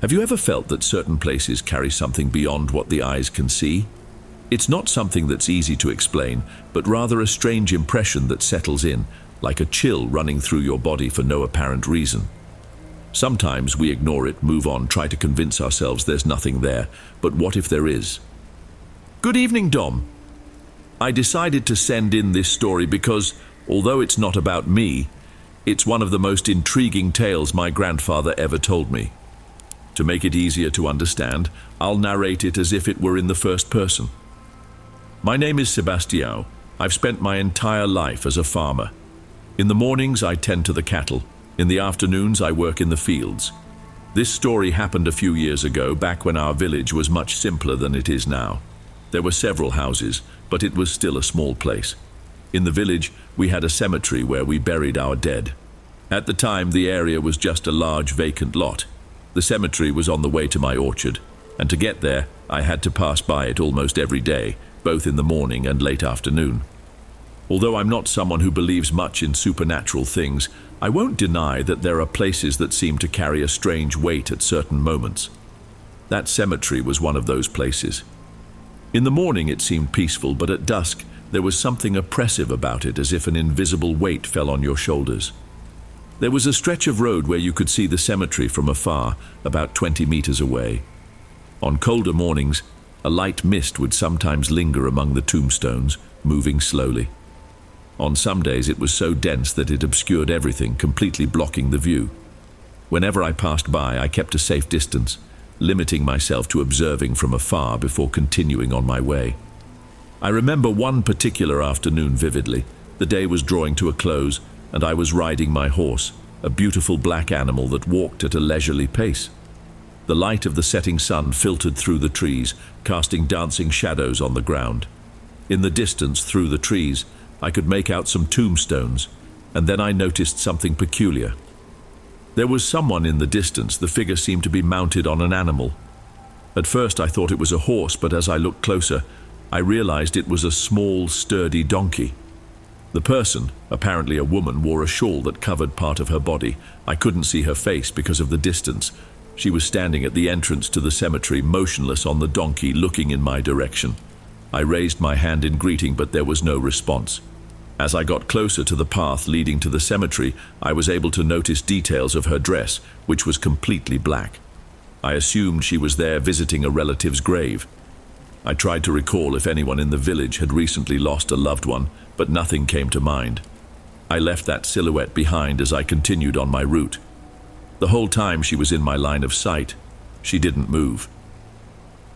Have you ever felt that certain places carry something beyond what the eyes can see? It's not something that's easy to explain, but rather a strange impression that settles in, like a chill running through your body for no apparent reason. Sometimes we ignore it, move on, try to convince ourselves there's nothing there, but what if there is? Good evening, Dom. I decided to send in this story because, although it's not about me, it's one of the most intriguing tales my grandfather ever told me. To make it easier to understand, I'll narrate it as if it were in the first person. My name is Sebastião. I've spent my entire life as a farmer. In the mornings, I tend to the cattle. In the afternoons, I work in the fields. This story happened a few years ago, back when our village was much simpler than it is now. There were several houses, but it was still a small place. In the village, we had a cemetery where we buried our dead. At the time, the area was just a large vacant lot. The cemetery was on the way to my orchard, and to get there, I had to pass by it almost every day, both in the morning and late afternoon. Although I'm not someone who believes much in supernatural things, I won't deny that there are places that seem to carry a strange weight at certain moments. That cemetery was one of those places. In the morning it seemed peaceful, but at dusk there was something oppressive about it, as if an invisible weight fell on your shoulders. There was a stretch of road where you could see the cemetery from afar, about 20 meters away. On colder mornings, a light mist would sometimes linger among the tombstones, moving slowly. On some days it was so dense that it obscured everything, completely blocking the view. Whenever I passed by, I kept a safe distance, limiting myself to observing from afar before continuing on my way. I remember one particular afternoon vividly. The day was drawing to a close, and I was riding my horse, a beautiful black animal that walked at a leisurely pace. The light of the setting sun filtered through the trees, casting dancing shadows on the ground. In the distance, through the trees, I could make out some tombstones, and then I noticed something peculiar. There was someone in the distance. The figure seemed to be mounted on an animal. At first I thought it was a horse, but as I looked closer, I realized it was a small, sturdy donkey. The person, apparently a woman, wore a shawl that covered part of her body. I couldn't see her face because of the distance. She was standing at the entrance to the cemetery, motionless on the donkey, looking in my direction. I raised my hand in greeting, but there was no response. As I got closer to the path leading to the cemetery, I was able to notice details of her dress, which was completely black. I assumed she was there visiting a relative's grave. I tried to recall if anyone in the village had recently lost a loved one, but nothing came to mind. I left that silhouette behind as I continued on my route. The whole time she was in my line of sight. She didn't move.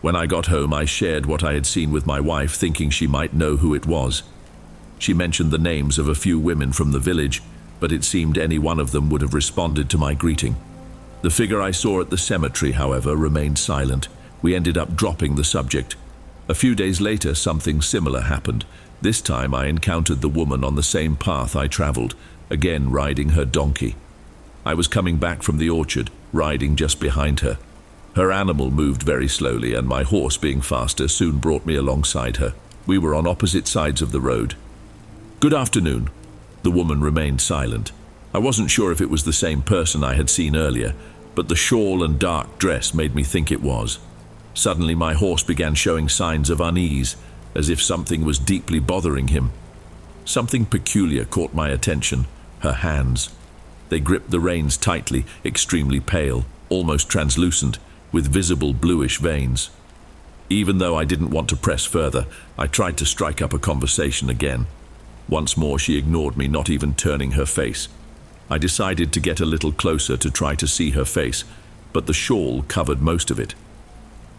When I got home, I shared what I had seen with my wife, thinking she might know who it was. She mentioned the names of a few women from the village, but it seemed any one of them would have responded to my greeting. The figure I saw at the cemetery, however, remained silent. We ended up dropping the subject. A few days later, something similar happened. This time I encountered the woman on the same path I traveled, again riding her donkey. I was coming back from the orchard, riding just behind her. Her animal moved very slowly, and my horse, being faster, soon brought me alongside her. We were on opposite sides of the road. "Good afternoon." The woman remained silent. I wasn't sure if it was the same person I had seen earlier, but the shawl and dark dress made me think it was. Suddenly my horse began showing signs of unease, as if something was deeply bothering him. Something peculiar caught my attention: her hands. They gripped the reins tightly, extremely pale, almost translucent, with visible bluish veins. Even though I didn't want to press further, I tried to strike up a conversation again. Once more she ignored me, not even turning her face. I decided to get a little closer to try to see her face, but the shawl covered most of it.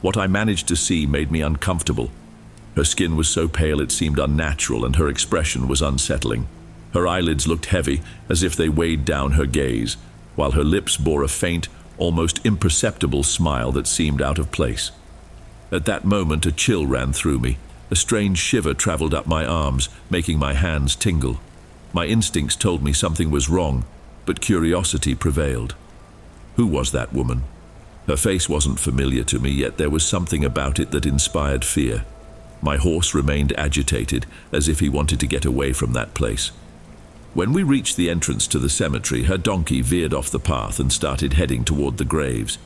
What I managed to see made me uncomfortable. Her skin was so pale it seemed unnatural, and her expression was unsettling. Her eyelids looked heavy, as if they weighed down her gaze, while her lips bore a faint, almost imperceptible smile that seemed out of place. At that moment a chill ran through me. A strange shiver traveled up my arms, making my hands tingle. My instincts told me something was wrong, but curiosity prevailed. Who was that woman? Her face wasn't familiar to me, yet there was something about it that inspired fear. My horse remained agitated, as if he wanted to get away from that place. When we reached the entrance to the cemetery, her donkey veered off the path and started heading toward the graves.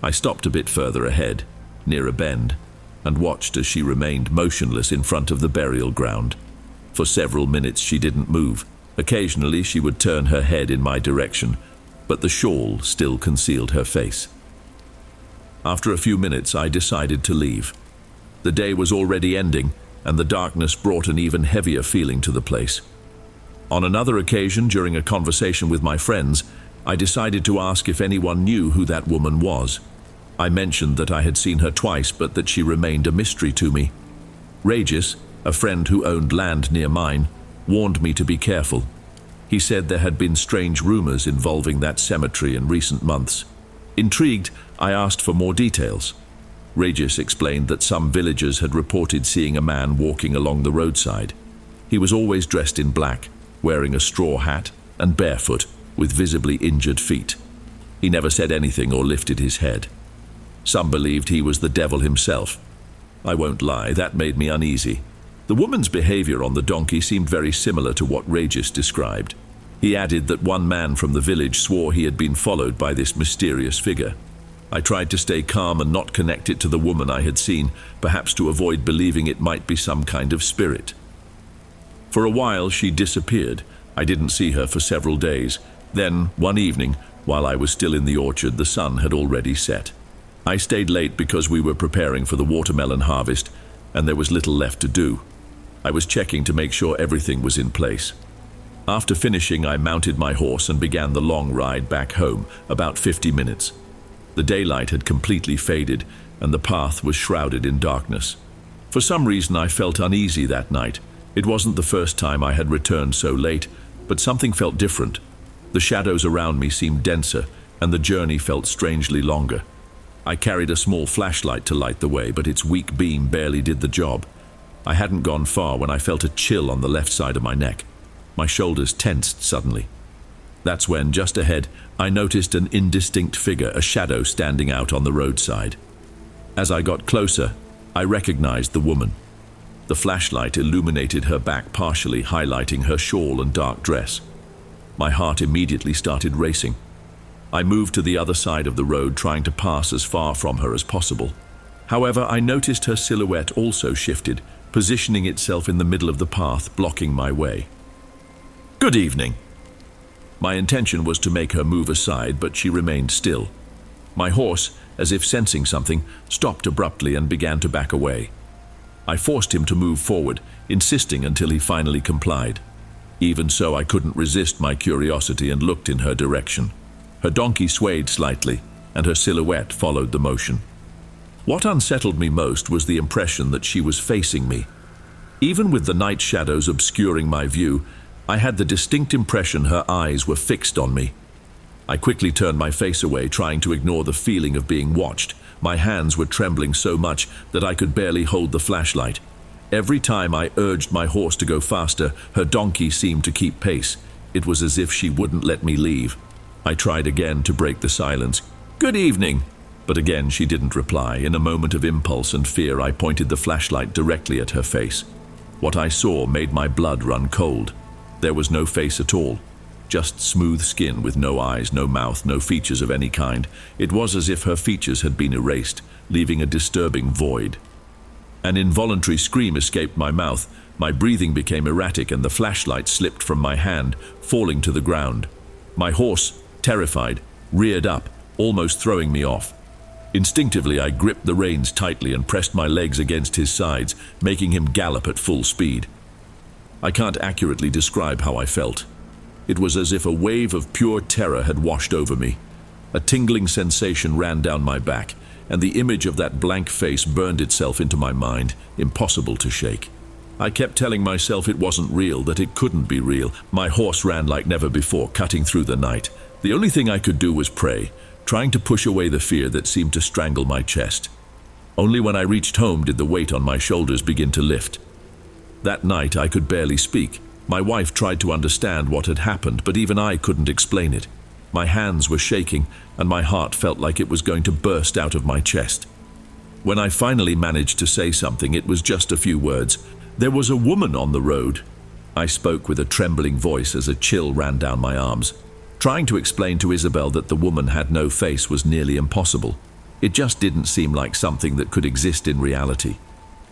I stopped a bit further ahead, near a bend, and watched as she remained motionless in front of the burial ground. For several minutes she didn't move. Occasionally she would turn her head in my direction, but the shawl still concealed her face. After a few minutes, I decided to leave. The day was already ending, and the darkness brought an even heavier feeling to the place. On another occasion, during a conversation with my friends, I decided to ask if anyone knew who that woman was. I mentioned that I had seen her twice, but that she remained a mystery to me. Regis, a friend who owned land near mine, warned me to be careful. He said there had been strange rumors involving that cemetery in recent months. Intrigued, I asked for more details. Regis explained that some villagers had reported seeing a man walking along the roadside. He was always dressed in black, wearing a straw hat and barefoot, with visibly injured feet. He never said anything or lifted his head. Some believed he was the devil himself. I won't lie, that made me uneasy. The woman's behavior on the donkey seemed very similar to what Regis described. He added that one man from the village swore he had been followed by this mysterious figure. I tried to stay calm and not connect it to the woman I had seen, perhaps to avoid believing it might be some kind of spirit. For a while she disappeared. I didn't see her for several days. Then, one evening, while I was still in the orchard, the sun had already set. I stayed late because we were preparing for the watermelon harvest, and there was little left to do. I was checking to make sure everything was in place. After finishing, I mounted my horse and began the long ride back home, about 50 minutes. The daylight had completely faded, and the path was shrouded in darkness. For some reason, I felt uneasy that night. It wasn't the first time I had returned so late, but something felt different. The shadows around me seemed denser, and the journey felt strangely longer. I carried a small flashlight to light the way, but its weak beam barely did the job. I hadn't gone far when I felt a chill on the left side of my neck. My shoulders tensed suddenly. That's when, just ahead, I noticed an indistinct figure, a shadow standing out on the roadside. As I got closer, I recognized the woman. The flashlight illuminated her back partially, highlighting her shawl and dark dress. My heart immediately started racing. I moved to the other side of the road, trying to pass as far from her as possible. However, I noticed her silhouette also shifted, positioning itself in the middle of the path, blocking my way. "Good evening." My intention was to make her move aside, but she remained still. My horse, as if sensing something, stopped abruptly and began to back away. I forced him to move forward, insisting until he finally complied. Even so, I couldn't resist my curiosity and looked in her direction. Her donkey swayed slightly, and her silhouette followed the motion. What unsettled me most was the impression that she was facing me. Even with the night shadows obscuring my view, I had the distinct impression her eyes were fixed on me. I quickly turned my face away, trying to ignore the feeling of being watched. My hands were trembling so much that I could barely hold the flashlight. Every time I urged my horse to go faster, her donkey seemed to keep pace. It was as if she wouldn't let me leave. I tried again to break the silence. "Good evening." But again she didn't reply. In a moment of impulse and fear, I pointed the flashlight directly at her face. What I saw made my blood run cold. There was no face at all. Just smooth skin with no eyes, no mouth, no features of any kind. It was as if her features had been erased, leaving a disturbing void. An involuntary scream escaped my mouth. My breathing became erratic and the flashlight slipped from my hand, falling to the ground. My horse, terrified, reared up, almost throwing me off. Instinctively, I gripped the reins tightly and pressed my legs against his sides, making him gallop at full speed. I can't accurately describe how I felt. It was as if a wave of pure terror had washed over me. A tingling sensation ran down my back, and the image of that blank face burned itself into my mind, impossible to shake. I kept telling myself it wasn't real, that it couldn't be real. My horse ran like never before, cutting through the night. The only thing I could do was pray, trying to push away the fear that seemed to strangle my chest. Only when I reached home did the weight on my shoulders begin to lift. That night I could barely speak. My wife tried to understand what had happened, but even I couldn't explain it. My hands were shaking, and my heart felt like it was going to burst out of my chest. When I finally managed to say something, it was just a few words. "There was a woman on the road." I spoke with a trembling voice as a chill ran down my arms. Trying to explain to Isabel that the woman had no face was nearly impossible. It just didn't seem like something that could exist in reality.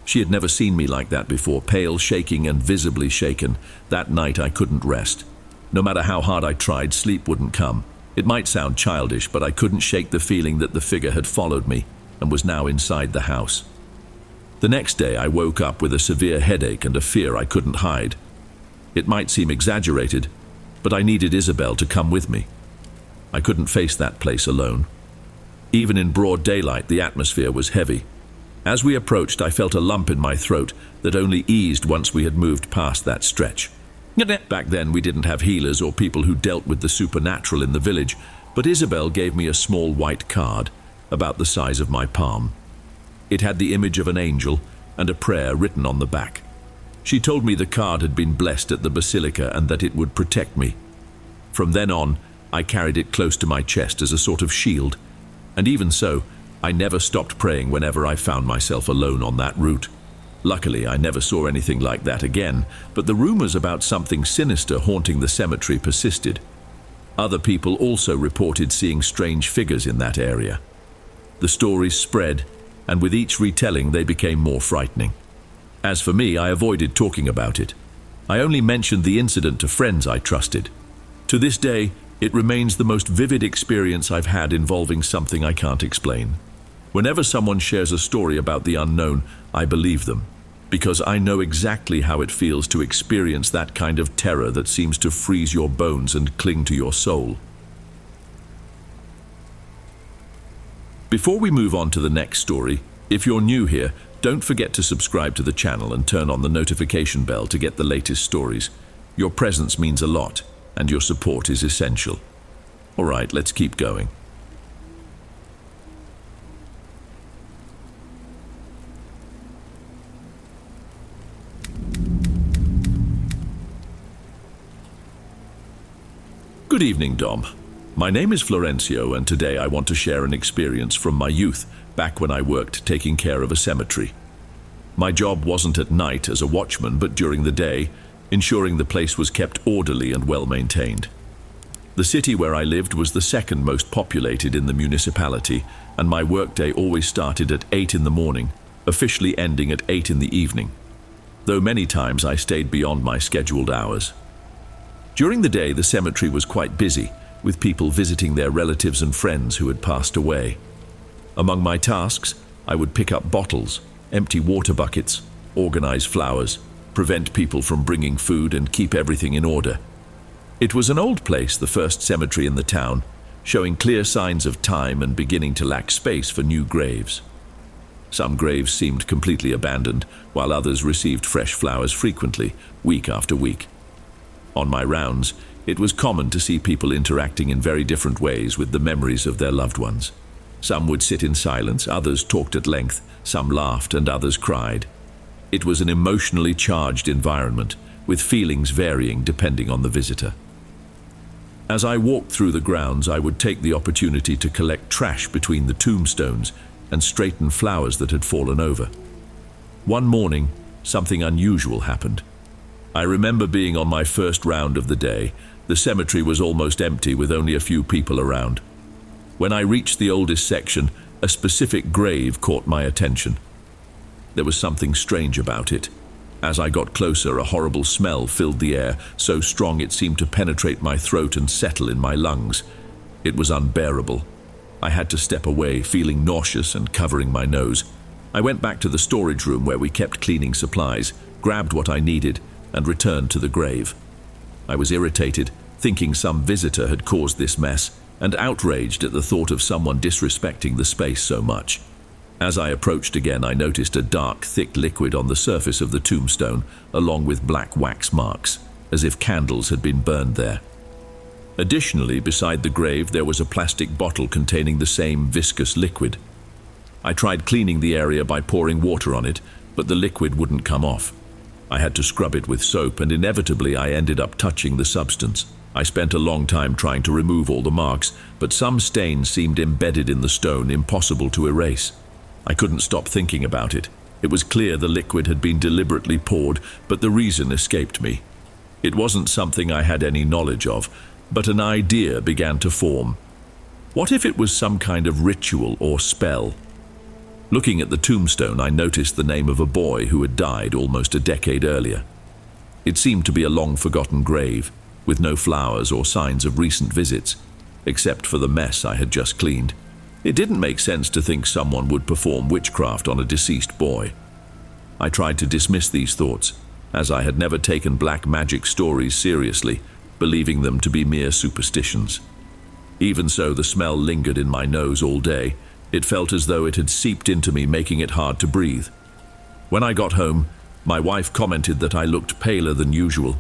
She had never seen me like that before, pale, shaking, and visibly shaken. That night I couldn't rest. No matter how hard I tried, sleep wouldn't come. It might sound childish, but I couldn't shake the feeling that the figure had followed me and was now inside the house. The next day I woke up with a severe headache and a fear I couldn't hide. It might seem exaggerated, but I needed Isabel to come with me. I couldn't face that place alone. Even in broad daylight, the atmosphere was heavy. As we approached, I felt a lump in my throat that only eased once we had moved past that stretch. Back then, we didn't have healers or people who dealt with the supernatural in the village, but Isabel gave me a small white card, about the size of my palm. It had the image of an angel and a prayer written on the back. She told me the card had been blessed at the basilica and that it would protect me. From then on, I carried it close to my chest as a sort of shield, and even so, I never stopped praying whenever I found myself alone on that route. Luckily, I never saw anything like that again, but the rumors about something sinister haunting the cemetery persisted. Other people also reported seeing strange figures in that area. The stories spread, and with each retelling they became more frightening. As for me, I avoided talking about it. I only mentioned the incident to friends I trusted. To this day, it remains the most vivid experience I've had involving something I can't explain. Whenever someone shares a story about the unknown, I believe them, because I know exactly how it feels to experience that kind of terror that seems to freeze your bones and cling to your soul. Before we move on to the next story, if you're new here, don't forget to subscribe to the channel and turn on the notification bell to get the latest stories. Your presence means a lot, and your support is essential. All right, let's keep going. Good evening, Dom. My name is Florencio, and today I want to share an experience from my youth, back when I worked taking care of a cemetery. My job wasn't at night as a watchman, but during the day, ensuring the place was kept orderly and well maintained. The city where I lived was the second most populated in the municipality, and my workday always started at 8 in the morning, officially ending at 8 in the evening, though many times I stayed beyond my scheduled hours. During the day, the cemetery was quite busy, with people visiting their relatives and friends who had passed away. Among my tasks, I would pick up bottles, empty water buckets, organize flowers, prevent people from bringing food, and keep everything in order. It was an old place, the first cemetery in the town, showing clear signs of time and beginning to lack space for new graves. Some graves seemed completely abandoned, while others received fresh flowers frequently, week after week. On my rounds, it was common to see people interacting in very different ways with the memories of their loved ones. Some would sit in silence, others talked at length, some laughed and others cried. It was an emotionally charged environment, with feelings varying depending on the visitor. As I walked through the grounds, I would take the opportunity to collect trash between the tombstones and straighten flowers that had fallen over. One morning, something unusual happened. I remember being on my first round of the day. The cemetery was almost empty, with only a few people around. When I reached the oldest section, a specific grave caught my attention. There was something strange about it. As I got closer, a horrible smell filled the air, so strong it seemed to penetrate my throat and settle in my lungs. It was unbearable. I had to step away, feeling nauseous and covering my nose. I went back to the storage room where we kept cleaning supplies, grabbed what I needed, and returned to the grave. I was irritated, thinking some visitor had caused this mess, and outraged at the thought of someone disrespecting the space so much. As I approached again, I noticed a dark, thick liquid on the surface of the tombstone, along with black wax marks, as if candles had been burned there. Additionally, beside the grave, there was a plastic bottle containing the same viscous liquid. I tried cleaning the area by pouring water on it, but the liquid wouldn't come off. I had to scrub it with soap, and inevitably I ended up touching the substance. I spent a long time trying to remove all the marks, but some stains seemed embedded in the stone, impossible to erase. I couldn't stop thinking about it. It was clear the liquid had been deliberately poured, but the reason escaped me. It wasn't something I had any knowledge of, but an idea began to form. What if it was some kind of ritual or spell? Looking at the tombstone, I noticed the name of a boy who had died almost a decade earlier. It seemed to be a long-forgotten grave, with no flowers or signs of recent visits, except for the mess I had just cleaned. It didn't make sense to think someone would perform witchcraft on a deceased boy. I tried to dismiss these thoughts, as I had never taken black magic stories seriously, believing them to be mere superstitions. Even so, the smell lingered in my nose all day. It felt as though it had seeped into me, making it hard to breathe. When I got home, my wife commented that I looked paler than usual.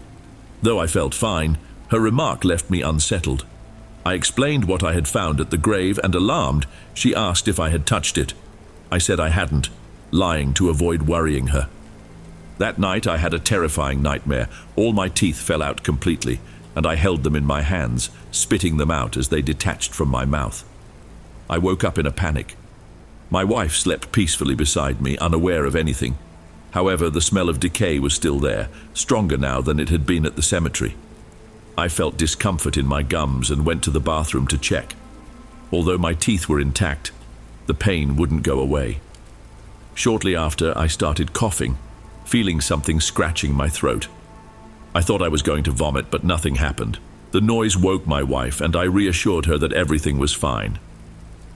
Though I felt fine, her remark left me unsettled. I explained what I had found at the grave, and alarmed, she asked if I had touched it. I said I hadn't, lying to avoid worrying her. That night I had a terrifying nightmare. All my teeth fell out completely, and I held them in my hands, spitting them out as they detached from my mouth. I woke up in a panic. My wife slept peacefully beside me, unaware of anything. However, the smell of decay was still there, stronger now than it had been at the cemetery. I felt discomfort in my gums and went to the bathroom to check. Although my teeth were intact, the pain wouldn't go away. Shortly after, I started coughing, feeling something scratching my throat. I thought I was going to vomit, but nothing happened. The noise woke my wife, and I reassured her that everything was fine.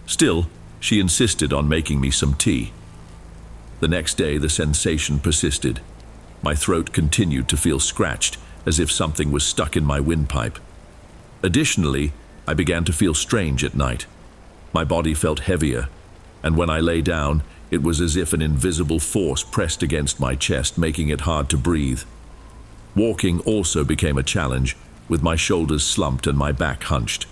Still, she insisted on making me some tea. The next day, the sensation persisted. My throat continued to feel scratched, as if something was stuck in my windpipe. Additionally, I began to feel strange at night. My body felt heavier, and when I lay down, it was as if an invisible force pressed against my chest, making it hard to breathe. Walking also became a challenge, with my shoulders slumped and my back hunched.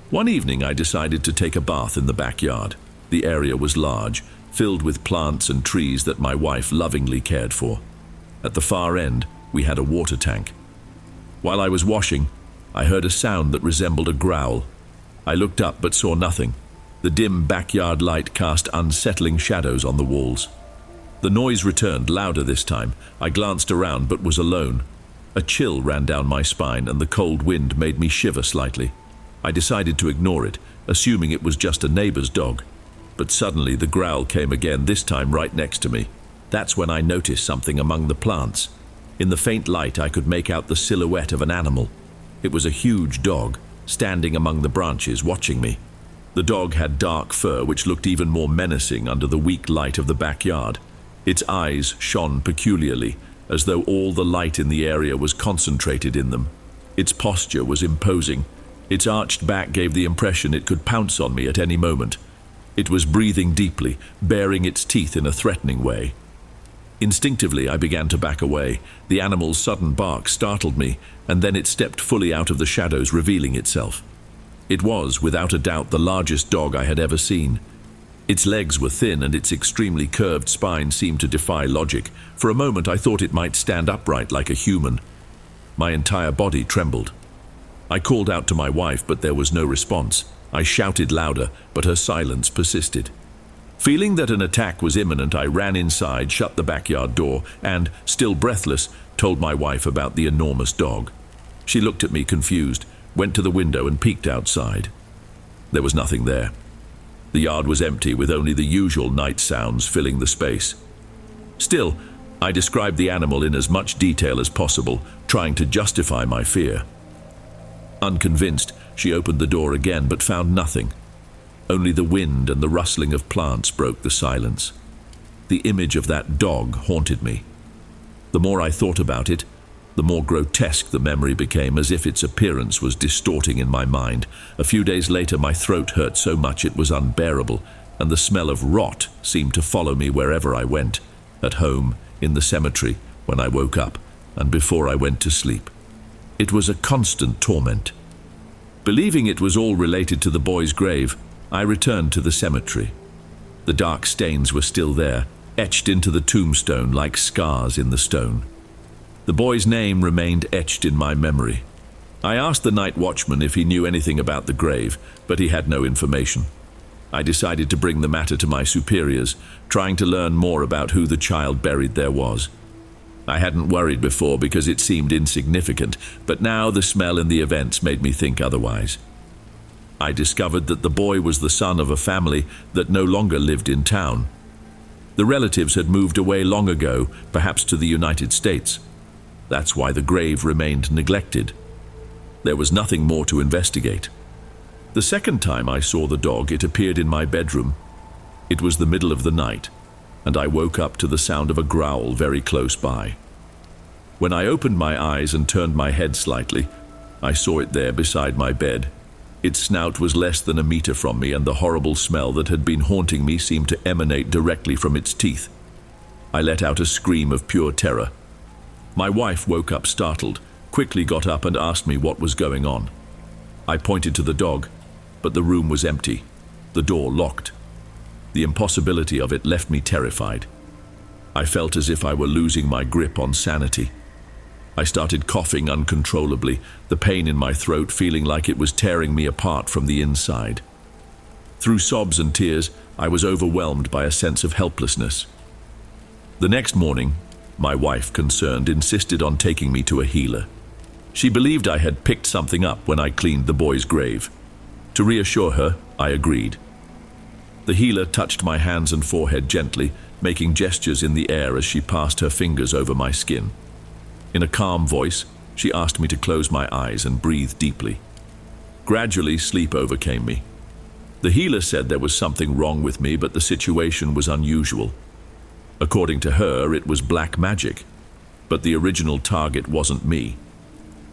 One evening, I decided to take a bath in the backyard. The area was large, filled with plants and trees that my wife lovingly cared for. At the far end, we had a water tank. While I was washing, I heard a sound that resembled a growl. I looked up but saw nothing. The dim backyard light cast unsettling shadows on the walls. The noise returned, louder this time. I glanced around but was alone. A chill ran down my spine, and the cold wind made me shiver slightly. I decided to ignore it, assuming it was just a neighbor's dog. But suddenly the growl came again, this time right next to me. That's when I noticed something among the plants. In the faint light, I could make out the silhouette of an animal. It was a huge dog, standing among the branches, watching me. The dog had dark fur, which looked even more menacing under the weak light of the backyard. Its eyes shone peculiarly, as though all the light in the area was concentrated in them. Its posture was imposing. Its arched back gave the impression it could pounce on me at any moment. It was breathing deeply, baring its teeth in a threatening way. Instinctively, I began to back away. The animal's sudden bark startled me, and then it stepped fully out of the shadows, revealing itself. It was, without a doubt, the largest dog I had ever seen. Its legs were thin, and its extremely curved spine seemed to defy logic. For a moment, I thought it might stand upright like a human. My entire body trembled. I called out to my wife, but there was no response. I shouted louder, but her silence persisted. Feeling that an attack was imminent, I ran inside, shut the backyard door, and, still breathless, told my wife about the enormous dog. She looked at me confused, went to the window and peeked outside. There was nothing there. The yard was empty, with only the usual night sounds filling the space. Still, I described the animal in as much detail as possible, trying to justify my fear. Unconvinced, she opened the door again, but found nothing. Only the wind and the rustling of plants broke the silence. The image of that dog haunted me. The more I thought about it, the more grotesque the memory became, as if its appearance was distorting in my mind. A few days later, my throat hurt so much it was unbearable, and the smell of rot seemed to follow me wherever I went, at home, in the cemetery, when I woke up, and before I went to sleep. It was a constant torment. Believing it was all related to the boy's grave, I returned to the cemetery. The dark stains were still there, etched into the tombstone like scars in the stone. The boy's name remained etched in my memory. I asked the night watchman if he knew anything about the grave, but he had no information. I decided to bring the matter to my superiors, trying to learn more about who the child buried there was. I hadn't worried before because it seemed insignificant, but now the smell and the events made me think otherwise. I discovered that the boy was the son of a family that no longer lived in town. The relatives had moved away long ago, perhaps to the United States. That's why the grave remained neglected. There was nothing more to investigate. The second time I saw the dog, it appeared in my bedroom. It was the middle of the night, and I woke up to the sound of a growl very close by. When I opened my eyes and turned my head slightly, I saw it there beside my bed. Its snout was less than a meter from me, and the horrible smell that had been haunting me seemed to emanate directly from its teeth. I let out a scream of pure terror. My wife woke up startled, quickly got up and asked me what was going on. I pointed to the dog, but the room was empty, the door locked. The impossibility of it left me terrified. I felt as if I were losing my grip on sanity. I started coughing uncontrollably, the pain in my throat feeling like it was tearing me apart from the inside. Through sobs and tears, I was overwhelmed by a sense of helplessness. The next morning, my wife, concerned, insisted on taking me to a healer. She believed I had picked something up when I cleaned the boy's grave. To reassure her, I agreed. The healer touched my hands and forehead gently, making gestures in the air as she passed her fingers over my skin. In a calm voice, she asked me to close my eyes and breathe deeply. Gradually, sleep overcame me. The healer said there was something wrong with me, but the situation was unusual. According to her, it was black magic, but the original target wasn't me.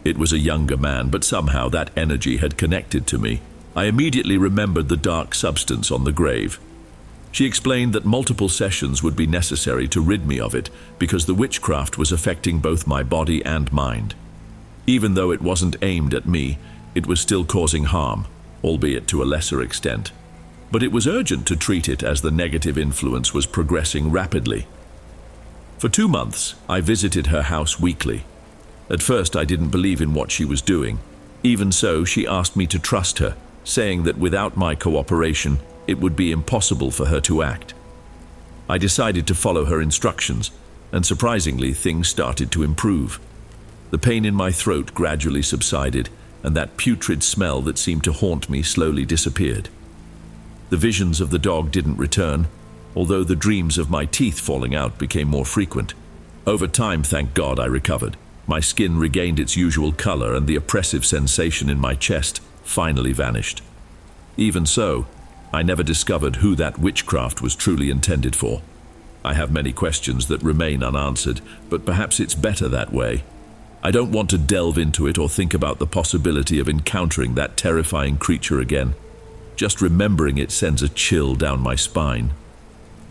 It was a younger man, but somehow that energy had connected to me. I immediately remembered the dark substance on the grave. She explained that multiple sessions would be necessary to rid me of it because the witchcraft was affecting both my body and mind. Even though it wasn't aimed at me, it was still causing harm, albeit to a lesser extent. But it was urgent to treat it as the negative influence was progressing rapidly. For 2 months, I visited her house weekly. At first, I didn't believe in what she was doing. Even so, she asked me to trust her, saying that without my cooperation, it would be impossible for her to act. I decided to follow her instructions, and surprisingly, things started to improve. The pain in my throat gradually subsided, and that putrid smell that seemed to haunt me slowly disappeared. The visions of the dog didn't return, although the dreams of my teeth falling out became more frequent. Over time, thank God, I recovered. My skin regained its usual color, and the oppressive sensation in my chest finally vanished. Even so, I never discovered who that witchcraft was truly intended for. I have many questions that remain unanswered, but perhaps it's better that way. I don't want to delve into it or think about the possibility of encountering that terrifying creature again. Just remembering it sends a chill down my spine.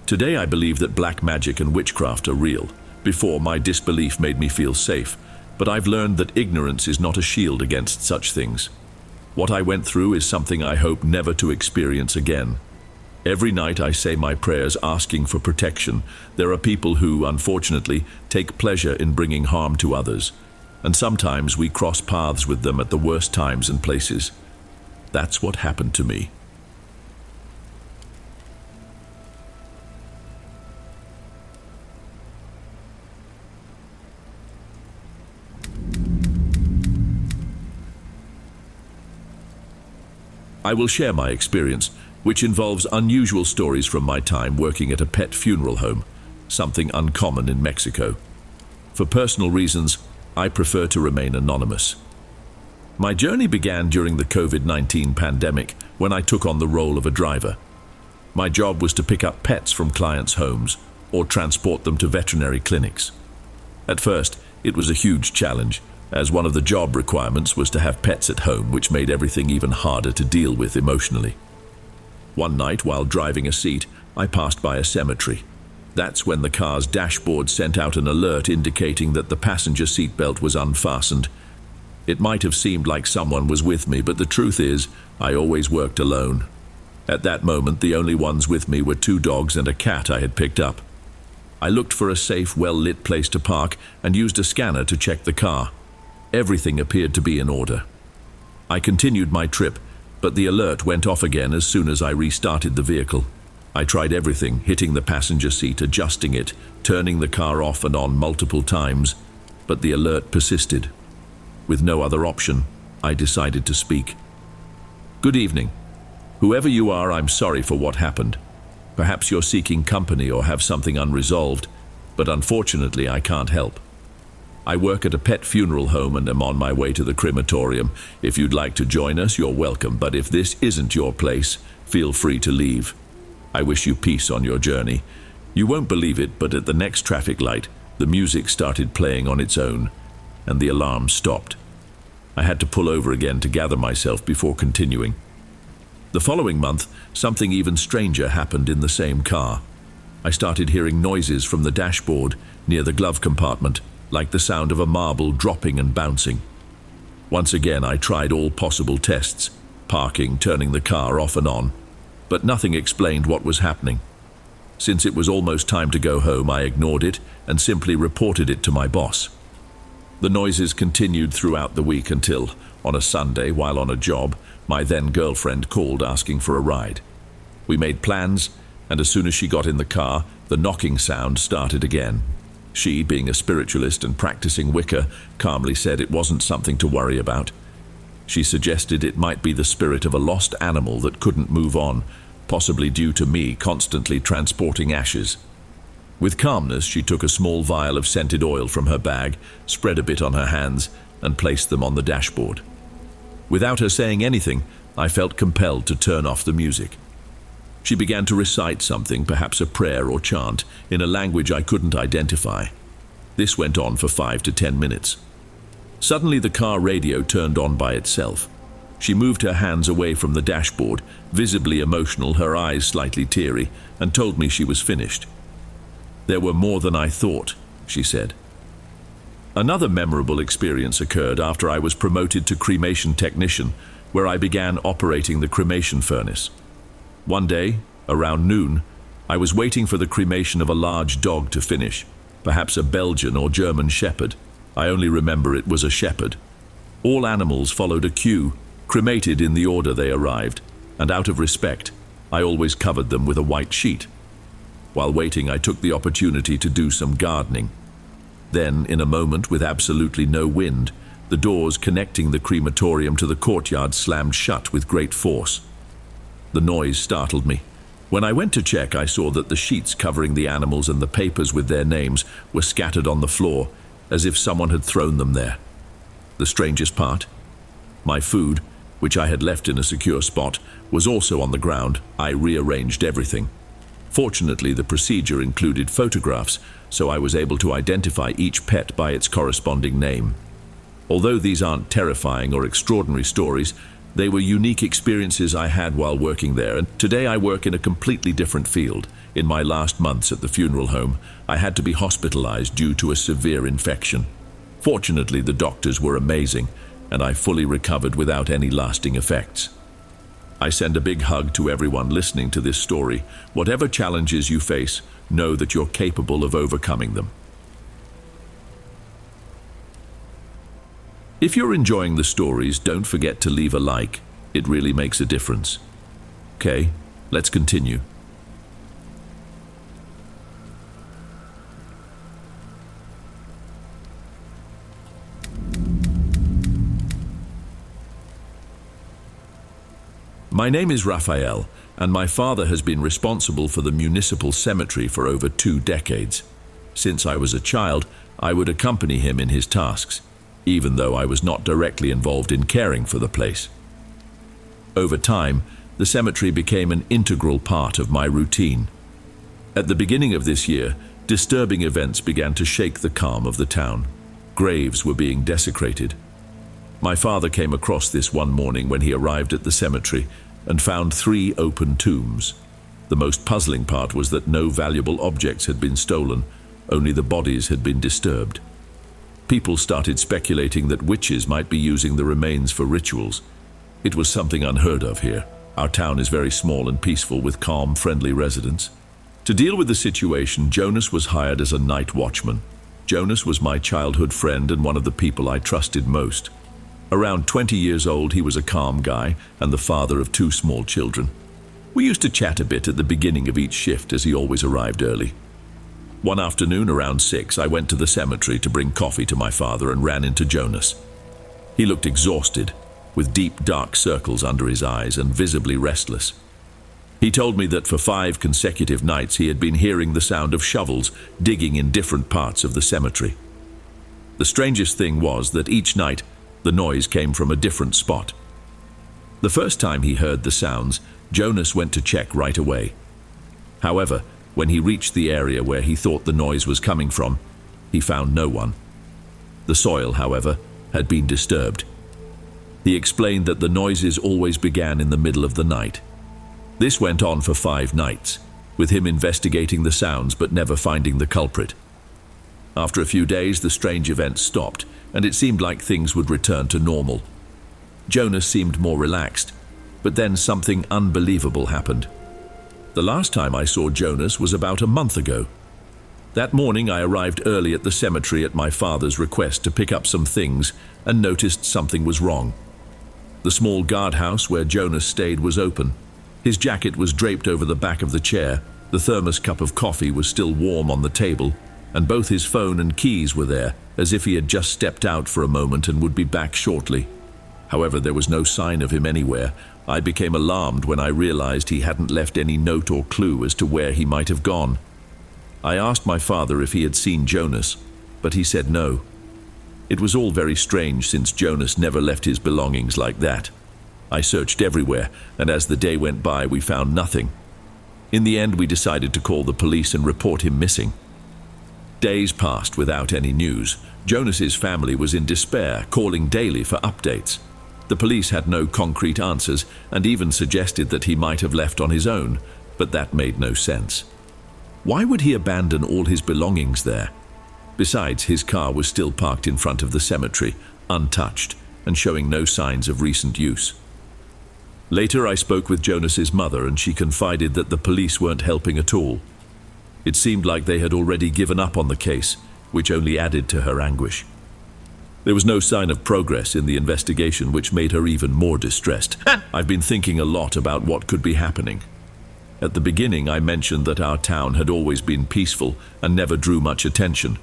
Today I believe that black magic and witchcraft are real. Before, my disbelief made me feel safe, but I've learned that ignorance is not a shield against such things. What I went through is something I hope never to experience again. Every night I say my prayers asking for protection. There are people who, unfortunately, take pleasure in bringing harm to others, and sometimes we cross paths with them at the worst times and places. That's what happened to me. I will share my experience, which involves unusual stories from my time working at a pet funeral home, something uncommon in Mexico. For personal reasons, I prefer to remain anonymous. My journey began during the COVID-19 pandemic when I took on the role of a driver. My job was to pick up pets from clients' homes or transport them to veterinary clinics. At first, it was a huge challenge, as one of the job requirements was to have pets at home, which made everything even harder to deal with emotionally. One night, while driving a seat, I passed by a cemetery. That's when the car's dashboard sent out an alert indicating that the passenger seatbelt was unfastened. It might have seemed like someone was with me, but the truth is, I always worked alone. At that moment, the only ones with me were 2 dogs and a cat I had picked up. I looked for a safe, well-lit place to park and used a scanner to check the car. Everything appeared to be in order. I continued my trip, but the alert went off again as soon as I restarted the vehicle. I tried everything, hitting the passenger seat, adjusting it, turning the car off and on multiple times, but the alert persisted. With no other option, I decided to speak. Good evening. Whoever you are, I'm sorry for what happened. Perhaps you're seeking company or have something unresolved, but unfortunately I can't help. I work at a pet funeral home and am on my way to the crematorium. If you'd like to join us, you're welcome, but if this isn't your place, feel free to leave. I wish you peace on your journey. You won't believe it, but at the next traffic light, the music started playing on its own, and the alarm stopped. I had to pull over again to gather myself before continuing. The following month, something even stranger happened in the same car. I started hearing noises from the dashboard near the glove compartment, like the sound of a marble dropping and bouncing. Once again, I tried all possible tests, parking, turning the car off and on, but nothing explained what was happening. Since it was almost time to go home, I ignored it and simply reported it to my boss. The noises continued throughout the week until, on a Sunday, while on a job, my then-girlfriend called asking for a ride. We made plans, and as soon as she got in the car, the knocking sound started again. She, being a spiritualist and practicing Wicca, calmly said it wasn't something to worry about. She suggested it might be the spirit of a lost animal that couldn't move on, possibly due to me constantly transporting ashes. With calmness, she took a small vial of scented oil from her bag, spread a bit on her hands, and placed them on the dashboard. Without her saying anything, I felt compelled to turn off the music. She began to recite something, perhaps a prayer or chant, in a language I couldn't identify. This went on for 5 to 10 minutes. Suddenly the car radio turned on by itself. She moved her hands away from the dashboard, visibly emotional, her eyes slightly teary, and told me she was finished. "There were more than I thought," she said. Another memorable experience occurred after I was promoted to cremation technician, where I began operating the cremation furnace. One day, around noon, I was waiting for the cremation of a large dog to finish, perhaps a Belgian or German shepherd. I only remember it was a shepherd. All animals followed a queue, cremated in the order they arrived, and out of respect, I always covered them with a white sheet. While waiting, I took the opportunity to do some gardening. Then, in a moment with absolutely no wind, the doors connecting the crematorium to the courtyard slammed shut with great force. The noise startled me. When I went to check, I saw that the sheets covering the animals and the papers with their names were scattered on the floor, as if someone had thrown them there. The strangest part? My food, which I had left in a secure spot, was also on the ground. I rearranged everything. Fortunately, the procedure included photographs, so I was able to identify each pet by its corresponding name. Although these aren't terrifying or extraordinary stories, they were unique experiences I had while working there, and today I work in a completely different field. In my last months at the funeral home, I had to be hospitalized due to a severe infection. Fortunately, the doctors were amazing, and I fully recovered without any lasting effects. I send a big hug to everyone listening to this story. Whatever challenges you face, know that you're capable of overcoming them. If you're enjoying the stories, don't forget to leave a like. It really makes a difference. Okay, let's continue. My name is Raphael, and my father has been responsible for the municipal cemetery for over 2 decades. Since I was a child, I would accompany him in his tasks, even though I was not directly involved in caring for the place. Over time, the cemetery became an integral part of my routine. At the beginning of this year, disturbing events began to shake the calm of the town. Graves were being desecrated. My father came across this one morning when he arrived at the cemetery and found 3 open tombs. The most puzzling part was that no valuable objects had been stolen, only the bodies had been disturbed. People started speculating that witches might be using the remains for rituals. It was something unheard of here. Our town is very small and peaceful with calm, friendly residents. To deal with the situation, Jonas was hired as a night watchman. Jonas was my childhood friend and one of the people I trusted most. Around 20 years old, he was a calm guy and the father of 2 small children. We used to chat a bit at the beginning of each shift as he always arrived early. One afternoon around 6, I went to the cemetery to bring coffee to my father and ran into Jonas. He looked exhausted. with deep dark circles under his eyes and visibly restless. He told me that for 5 consecutive nights he had been hearing the sound of shovels digging in different parts of the cemetery. The strangest thing was that each night the noise came from a different spot. The first time he heard the sounds, Jonas went to check right away. However, when he reached the area where he thought the noise was coming from, he found no one. The soil, however, had been disturbed. He explained that the noises always began in the middle of the night. This went on for 5 nights, with him investigating the sounds but never finding the culprit. After a few days, the strange events stopped, and it seemed like things would return to normal. Jonas seemed more relaxed, but then something unbelievable happened. The last time I saw Jonas was about a month ago. That morning I arrived early at the cemetery at my father's request to pick up some things and noticed something was wrong. The small guardhouse where Jonas stayed was open. His jacket was draped over the back of the chair, the thermos cup of coffee was still warm on the table, and both his phone and keys were there, as if he had just stepped out for a moment and would be back shortly. However, there was no sign of him anywhere. I became alarmed when I realized he hadn't left any note or clue as to where he might have gone. I asked my father if he had seen Jonas, but he said no. It was all very strange since Jonas never left his belongings like that. I searched everywhere, and as the day went by, we found nothing. In the end, we decided to call the police and report him missing. Days passed without any news. Jonas's family was in despair, calling daily for updates. The police had no concrete answers and even suggested that he might have left on his own, but that made no sense. Why would he abandon all his belongings there? Besides, his car was still parked in front of the cemetery, untouched, and showing no signs of recent use. Later, I spoke with Jonas's mother, and she confided that the police weren't helping at all. It seemed like they had already given up on the case, which only added to her anguish. There was no sign of progress in the investigation, which made her even more distressed. I've been thinking a lot about what could be happening. At the beginning, I mentioned that our town had always been peaceful and never drew much attention.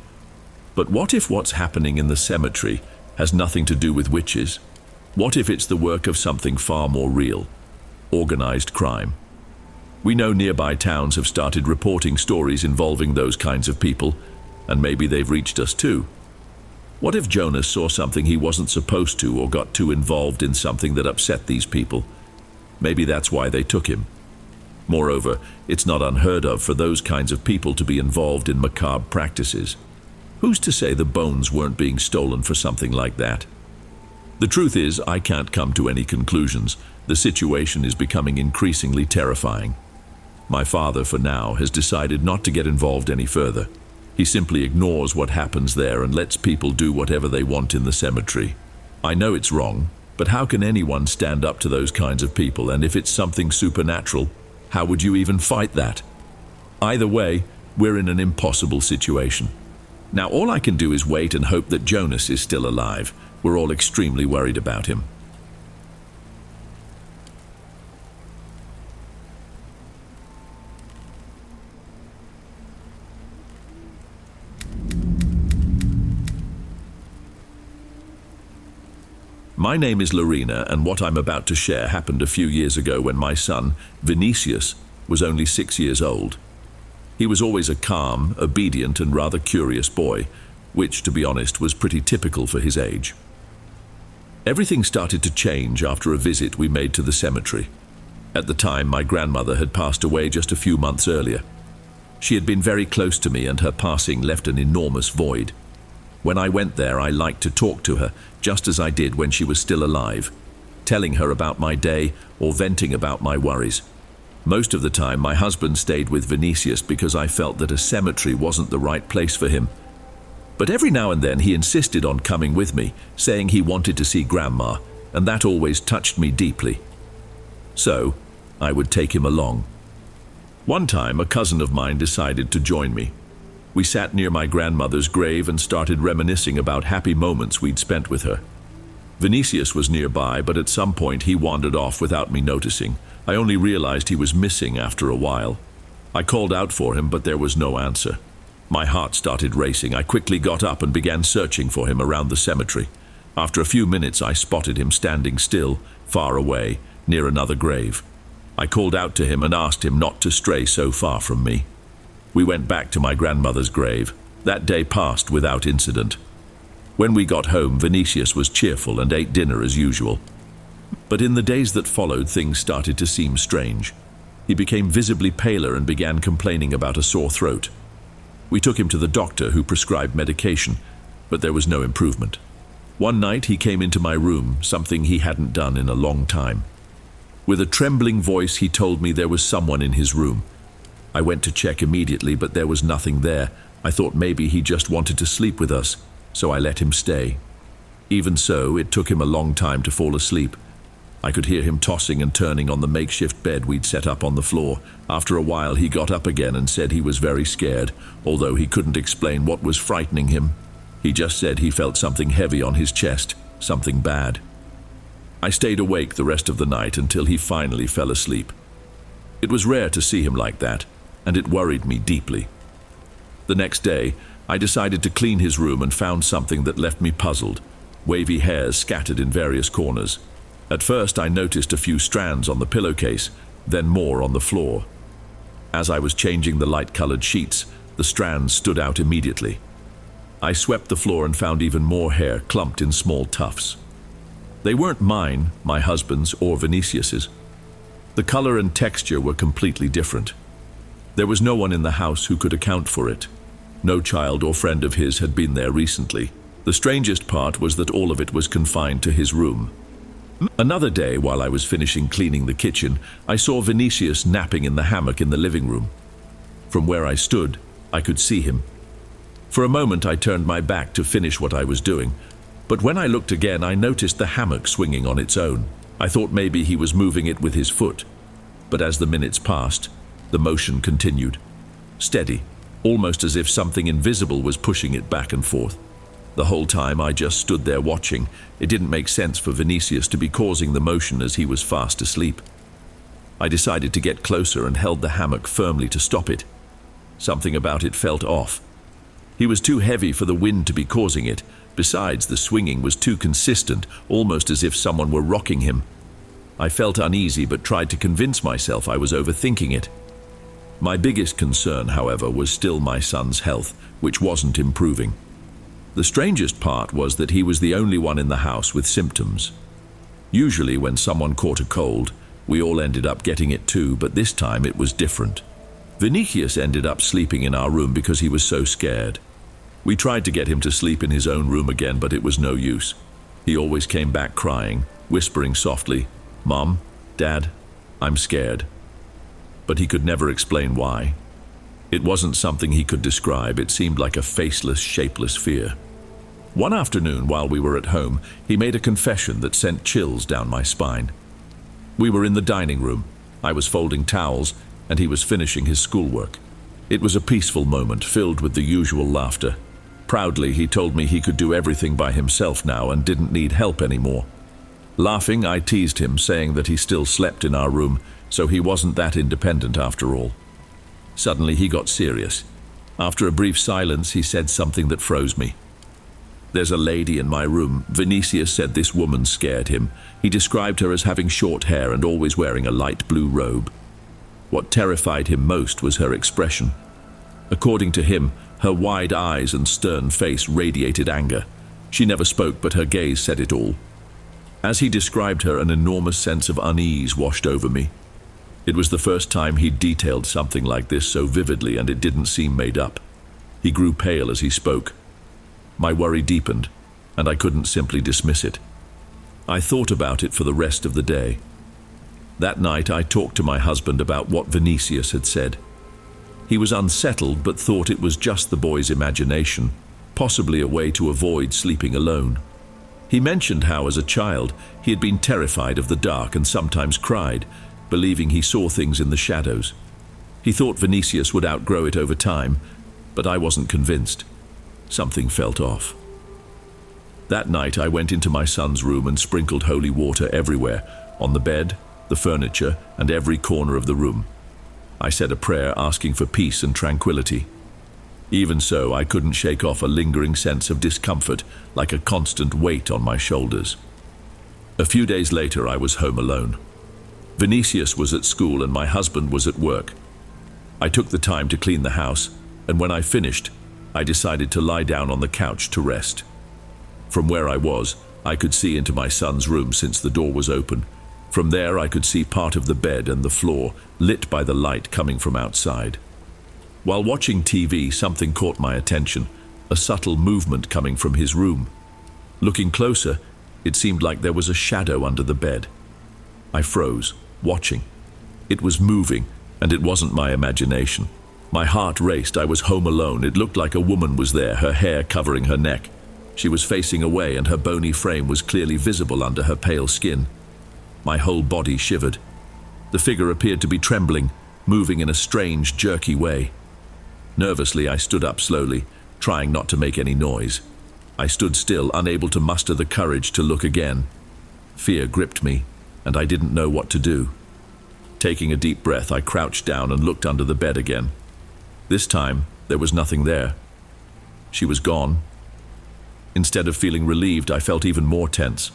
But what if what's happening in the cemetery has nothing to do with witches? What if it's the work of something far more real? Organized crime. We know nearby towns have started reporting stories involving those kinds of people, and maybe they've reached us too. What if Jonas saw something he wasn't supposed to or got too involved in something that upset these people? Maybe that's why they took him. Moreover, it's not unheard of for those kinds of people to be involved in macabre practices. Who's to say the bones weren't being stolen for something like that? The truth is, I can't come to any conclusions. The situation is becoming increasingly terrifying. My father, for now, has decided not to get involved any further. He simply ignores what happens there and lets people do whatever they want in the cemetery. I know it's wrong, but how can anyone stand up to those kinds of people? And if it's something supernatural, how would you even fight that? Either way, we're in an impossible situation. Now, all I can do is wait and hope that Jonas is still alive. We're all extremely worried about him. My name is Lorena, and what I'm about to share happened a few years ago when my son, Vinicius, was only 6 years old. He was always a calm, obedient, and rather curious boy, which, to be honest, was pretty typical for his age. Everything started to change after a visit we made to the cemetery. At the time, my grandmother had passed away just a few months earlier. She had been very close to me, and her passing left an enormous void. When I went there, I liked to talk to her, just as I did when she was still alive, telling her about my day or venting about my worries. Most of the time, my husband stayed with Vinicius because I felt that a cemetery wasn't the right place for him. But every now and then he insisted on coming with me, saying he wanted to see Grandma, and that always touched me deeply. So, I would take him along. One time, a cousin of mine decided to join me. We sat near my grandmother's grave and started reminiscing about happy moments we'd spent with her. Vinicius was nearby, but at some point he wandered off without me noticing. I only realized he was missing after a while. I called out for him, but there was no answer. My heart started racing. I quickly got up and began searching for him around the cemetery. After a few minutes, I spotted him standing still, far away, near another grave. I called out to him and asked him not to stray so far from me. We went back to my grandmother's grave. That day passed without incident. When we got home, Vinicius was cheerful and ate dinner as usual. But in the days that followed, things started to seem strange. He became visibly paler and began complaining about a sore throat. We took him to the doctor, who prescribed medication, but there was no improvement. One night he came into my room, something he hadn't done in a long time. With a trembling voice, he told me there was someone in his room. I went to check immediately, but there was nothing there. I thought maybe he just wanted to sleep with us, so I let him stay. Even so, it took him a long time to fall asleep. I could hear him tossing and turning on the makeshift bed we'd set up on the floor. After a while, he got up again and said he was very scared, although he couldn't explain what was frightening him. He just said he felt something heavy on his chest, something bad. I stayed awake the rest of the night until he finally fell asleep. It was rare to see him like that, and it worried me deeply. The next day, I decided to clean his room and found something that left me puzzled: wavy hairs scattered in various corners. At first, I noticed a few strands on the pillowcase, then more on the floor. As I was changing the light-colored sheets, the strands stood out immediately. I swept the floor and found even more hair clumped in small tufts. They weren't mine, my husband's, or Vinicius's. The color and texture were completely different. There was no one in the house who could account for it. No child or friend of his had been there recently. The strangest part was that all of it was confined to his room. Another day, while I was finishing cleaning the kitchen, I saw Vinicius napping in the hammock in the living room. From where I stood, I could see him. For a moment, I turned my back to finish what I was doing, but when I looked again, I noticed the hammock swinging on its own. I thought maybe he was moving it with his foot, but as the minutes passed, the motion continued. Steady, almost as if something invisible was pushing it back and forth. The whole time I just stood there watching. It didn't make sense for Vinicius to be causing the motion as he was fast asleep. I decided to get closer and held the hammock firmly to stop it. Something about it felt off. He was too heavy for the wind to be causing it. Besides, the swinging was too consistent, almost as if someone were rocking him. I felt uneasy but tried to convince myself I was overthinking it. My biggest concern, however, was still my son's health, which wasn't improving. The strangest part was that he was the only one in the house with symptoms. Usually when someone caught a cold, we all ended up getting it too, but this time it was different. Vinicius ended up sleeping in our room because he was so scared. We tried to get him to sleep in his own room again, but it was no use. He always came back crying, whispering softly, "Mom, Dad, I'm scared." But he could never explain why. It wasn't something he could describe. It seemed like a faceless, shapeless fear. One afternoon, while we were at home, he made a confession that sent chills down my spine. We were in the dining room. I was folding towels, and he was finishing his schoolwork. It was a peaceful moment, filled with the usual laughter. Proudly, he told me he could do everything by himself now and didn't need help anymore. Laughing, I teased him, saying that he still slept in our room, so he wasn't that independent after all. Suddenly, he got serious. After a brief silence, he said something that froze me. "There's a lady in my room. Vinicius said this woman scared him. He described her as having short hair and always wearing a light blue robe. What terrified him most was her expression. According to him, her wide eyes and stern face radiated anger. She never spoke, but her gaze said it all. As he described her, an enormous sense of unease washed over me. It was the first time he'd detailed something like this so vividly, and it didn't seem made up. He grew pale as he spoke. My worry deepened, and I couldn't simply dismiss it. I thought about it for the rest of the day. That night, I talked to my husband about what Vinicius had said. He was unsettled, but thought it was just the boy's imagination, possibly a way to avoid sleeping alone. He mentioned how, as a child, he had been terrified of the dark and sometimes cried, believing he saw things in the shadows. He thought Vinicius would outgrow it over time, but I wasn't convinced. Something felt off. That night, I went into my son's room and sprinkled holy water everywhere, on the bed, the furniture, and every corner of the room. I said a prayer asking for peace and tranquility. Even so, I couldn't shake off a lingering sense of discomfort, like a constant weight on my shoulders. A few days later, I was home alone. Vinicius was at school and my husband was at work. I took the time to clean the house, and when I finished, I decided to lie down on the couch to rest. From where I was, I could see into my son's room since the door was open. From there, I could see part of the bed and the floor, lit by the light coming from outside. While watching TV, something caught my attention, a subtle movement coming from his room. Looking closer, it seemed like there was a shadow under the bed. I froze, watching. It was moving, and it wasn't my imagination. My heart raced. I was home alone. It looked like a woman was there, her hair covering her neck. She was facing away, and her bony frame was clearly visible under her pale skin. My whole body shivered. The figure appeared to be trembling, moving in a strange, jerky way. Nervously, I stood up slowly, trying not to make any noise. I stood still, unable to muster the courage to look again. Fear gripped me, and I didn't know what to do. Taking a deep breath, I crouched down and looked under the bed again. This time, there was nothing there. She was gone. Instead of feeling relieved, I felt even more tense.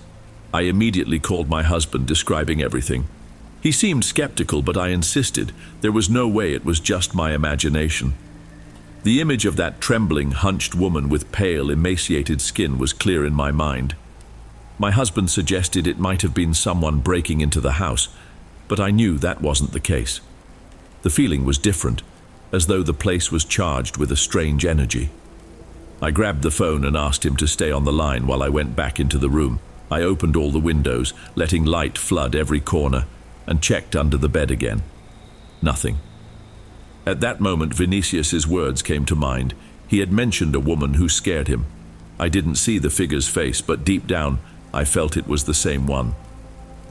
I immediately called my husband, describing everything. He seemed skeptical, but I insisted. There was no way it was just my imagination. The image of that trembling, hunched woman with pale, emaciated skin was clear in my mind. My husband suggested it might have been someone breaking into the house, but I knew that wasn't the case. The feeling was different, as though the place was charged with a strange energy. I grabbed the phone and asked him to stay on the line while I went back into the room. I opened all the windows, letting light flood every corner, and checked under the bed again. Nothing. At that moment, Vinicius's words came to mind. He had mentioned a woman who scared him. I didn't see the figure's face, but deep down, I felt it was the same one.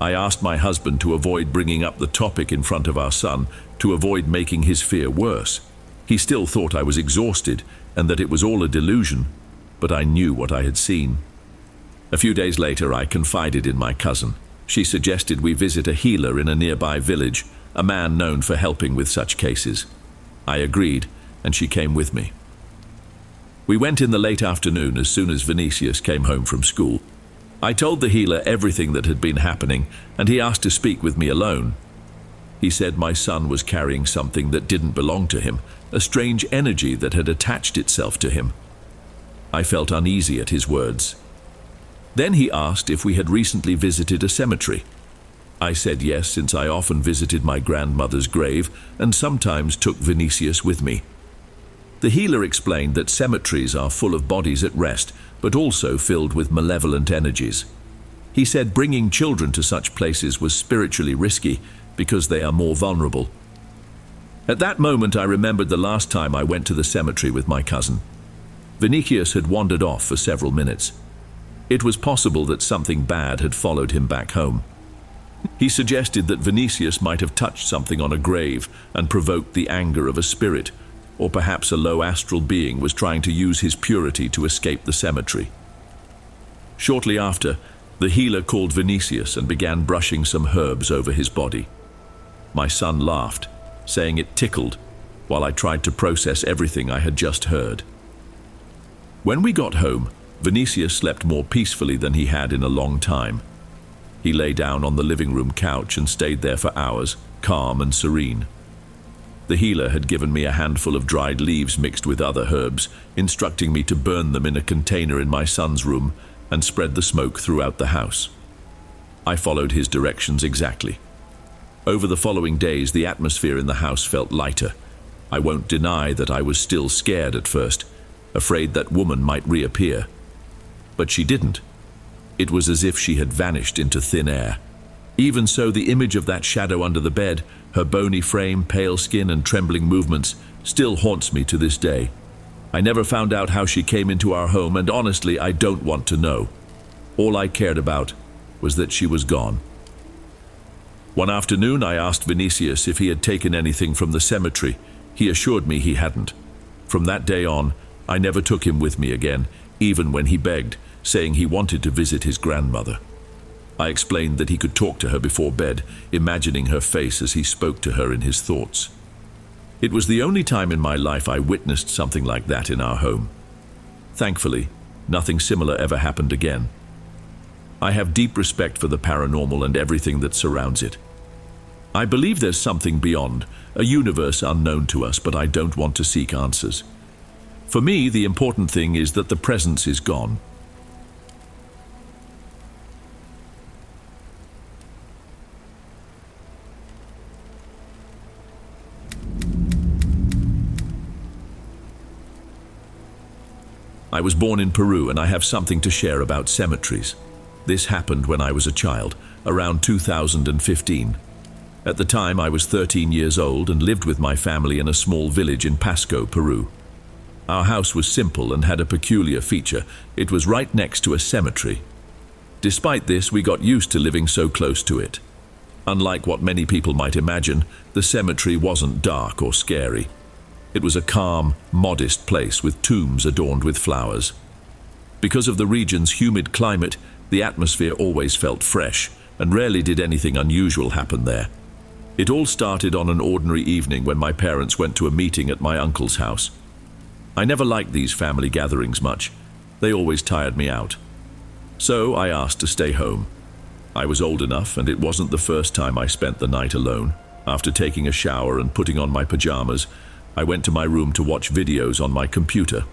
I asked my husband to avoid bringing up the topic in front of our son, to avoid making his fear worse. He still thought I was exhausted and that it was all a delusion, but I knew what I had seen. A few days later, I confided in my cousin. She suggested we visit a healer in a nearby village, a man known for helping with such cases. I agreed, and she came with me. We went in the late afternoon as soon as Vinicius came home from school. I told the healer everything that had been happening, and he asked to speak with me alone. He said my son was carrying something that didn't belong to him, a strange energy that had attached itself to him. I felt uneasy at his words. Then he asked if we had recently visited a cemetery. I said yes, since I often visited my grandmother's grave and sometimes took Vinicius with me. The healer explained that cemeteries are full of bodies at rest, but also filled with malevolent energies. He said bringing children to such places was spiritually risky because they are more vulnerable. At that moment, I remembered the last time I went to the cemetery with my cousin. Vinicius had wandered off for several minutes. It was possible that something bad had followed him back home. He suggested that Vinicius might have touched something on a grave and provoked the anger of a spirit, or perhaps a low astral being was trying to use his purity to escape the cemetery. Shortly after, the healer called Vinicius and began brushing some herbs over his body. My son laughed, saying it tickled, while I tried to process everything I had just heard. When we got home, Vinicius slept more peacefully than he had in a long time. He lay down on the living room couch and stayed there for hours, calm and serene. The healer had given me a handful of dried leaves mixed with other herbs, instructing me to burn them in a container in my son's room and spread the smoke throughout the house. I followed his directions exactly. Over the following days, the atmosphere in the house felt lighter. I won't deny that I was still scared at first, afraid that woman might reappear. But she didn't. It was as if she had vanished into thin air. Even so, the image of that shadow under the bed, her bony frame, pale skin, and trembling movements, still haunts me to this day. I never found out how she came into our home, and honestly, I don't want to know. All I cared about was that she was gone. One afternoon, I asked Vinicius if he had taken anything from the cemetery. He assured me he hadn't. From that day on, I never took him with me again, even when he begged, saying he wanted to visit his grandmother. I explained that he could talk to her before bed, imagining her face as he spoke to her in his thoughts. It was the only time in my life I witnessed something like that in our home. Thankfully, nothing similar ever happened again. I have deep respect for the paranormal and everything that surrounds it. I believe there's something beyond, a universe unknown to us, but I don't want to seek answers. For me, the important thing is that the presence is gone. I was born in Peru and I have something to share about cemeteries. This happened when I was a child, around 2015. At the time, I was 13 years old and lived with my family in a small village in Pasco, Peru. Our house was simple and had a peculiar feature. It was right next to a cemetery. Despite this, we got used to living so close to it. Unlike what many people might imagine, the cemetery wasn't dark or scary. It was a calm, modest place with tombs adorned with flowers. Because of the region's humid climate, the atmosphere always felt fresh, and rarely did anything unusual happen there. It all started on an ordinary evening when my parents went to a meeting at my uncle's house. I never liked these family gatherings much. They always tired me out. So I asked to stay home. I was old enough, and it wasn't the first time I spent the night alone. After taking a shower and putting on my pajamas, I went to my room to watch videos on my computer.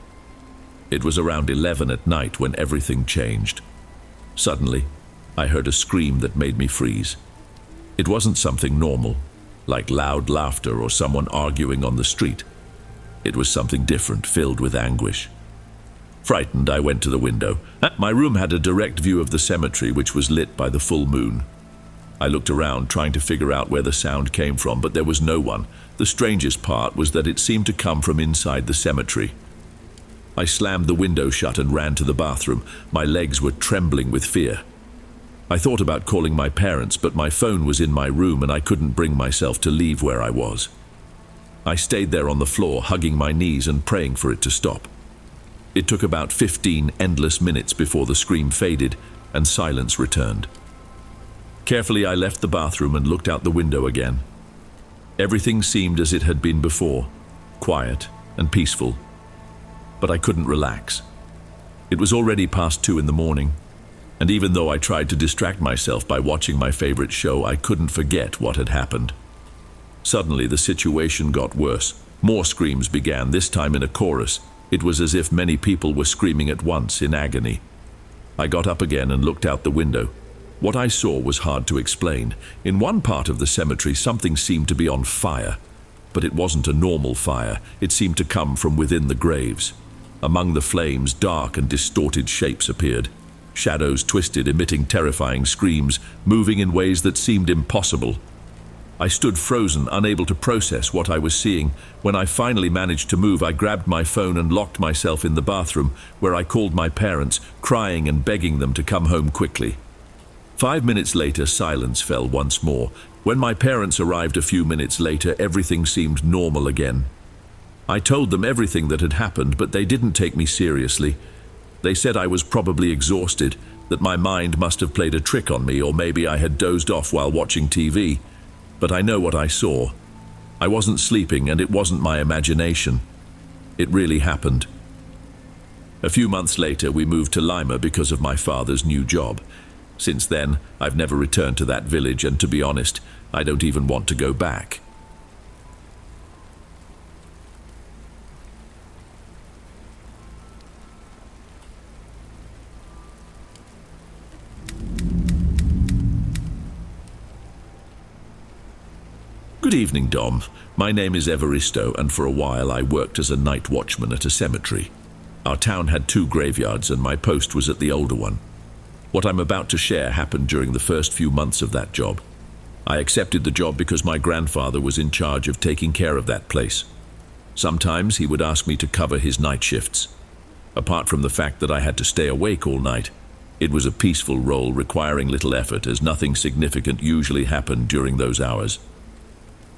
It was around 11 at night when everything changed. Suddenly, I heard a scream that made me freeze. It wasn't something normal, like loud laughter or someone arguing on the street. It was something different, filled with anguish. Frightened, I went to the window. My room had a direct view of the cemetery, which was lit by the full moon. I looked around, trying to figure out where the sound came from, but there was no one. The strangest part was that it seemed to come from inside the cemetery. I slammed the window shut and ran to the bathroom. My legs were trembling with fear. I thought about calling my parents, but my phone was in my room and I couldn't bring myself to leave where I was. I stayed there on the floor, hugging my knees and praying for it to stop. It took about 15 endless minutes before the scream faded and silence returned. Carefully, I left the bathroom and looked out the window again. Everything seemed as it had been before, quiet and peaceful. But I couldn't relax. It was already past 2 in the morning, and even though I tried to distract myself by watching my favorite show, I couldn't forget what had happened. Suddenly, the situation got worse. More screams began, this time in a chorus. It was as if many people were screaming at once in agony. I got up again and looked out the window. What I saw was hard to explain. In one part of the cemetery, something seemed to be on fire. But it wasn't a normal fire. It seemed to come from within the graves. Among the flames, dark and distorted shapes appeared. Shadows twisted, emitting terrifying screams, moving in ways that seemed impossible. I stood frozen, unable to process what I was seeing. When I finally managed to move, I grabbed my phone and locked myself in the bathroom, where I called my parents, crying and begging them to come home quickly. 5 minutes later, silence fell once more. When my parents arrived a few minutes later, everything seemed normal again. I told them everything that had happened, but they didn't take me seriously. They said I was probably exhausted, that my mind must have played a trick on me, or maybe I had dozed off while watching TV. But I know what I saw. I wasn't sleeping, and it wasn't my imagination. It really happened. A few months later, we moved to Lima because of my father's new job. Since then, I've never returned to that village, and to be honest, I don't even want to go back. Good evening, Dom. My name is Evaristo, and for a while I worked as a night watchman at a cemetery. Our town had 2 graveyards, and my post was at the older one. What I'm about to share happened during the first few months of that job. I accepted the job because my grandfather was in charge of taking care of that place. Sometimes he would ask me to cover his night shifts. Apart from the fact that I had to stay awake all night, it was a peaceful role requiring little effort, as nothing significant usually happened during those hours.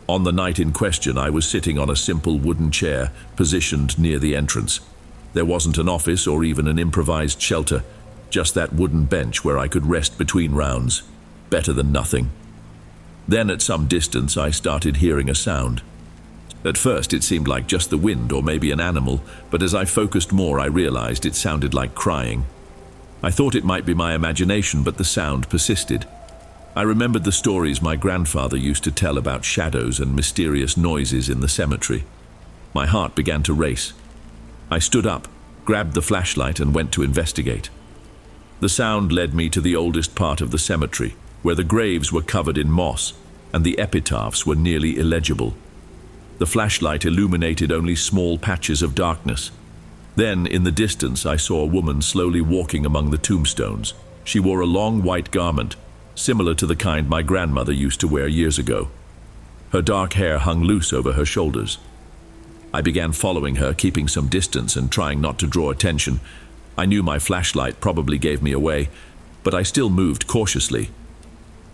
On the night in question, I was sitting on a simple wooden chair positioned near the entrance. There wasn't an office or even an improvised shelter, just that wooden bench where I could rest between rounds. Better than nothing. Then at some distance, I started hearing a sound. At first it seemed like just the wind or maybe an animal, but as I focused more I realized it sounded like crying. I thought it might be my imagination, but the sound persisted. I remembered the stories my grandfather used to tell about shadows and mysterious noises in the cemetery. My heart began to race. I stood up, grabbed the flashlight and went to investigate. The sound led me to the oldest part of the cemetery, where the graves were covered in moss and the epitaphs were nearly illegible. The flashlight illuminated only small patches of darkness. Then, in the distance, I saw a woman slowly walking among the tombstones. She wore a long white garment, similar to the kind my grandmother used to wear years ago. Her dark hair hung loose over her shoulders. I began following her, keeping some distance and trying not to draw attention. I knew my flashlight probably gave me away, but I still moved cautiously.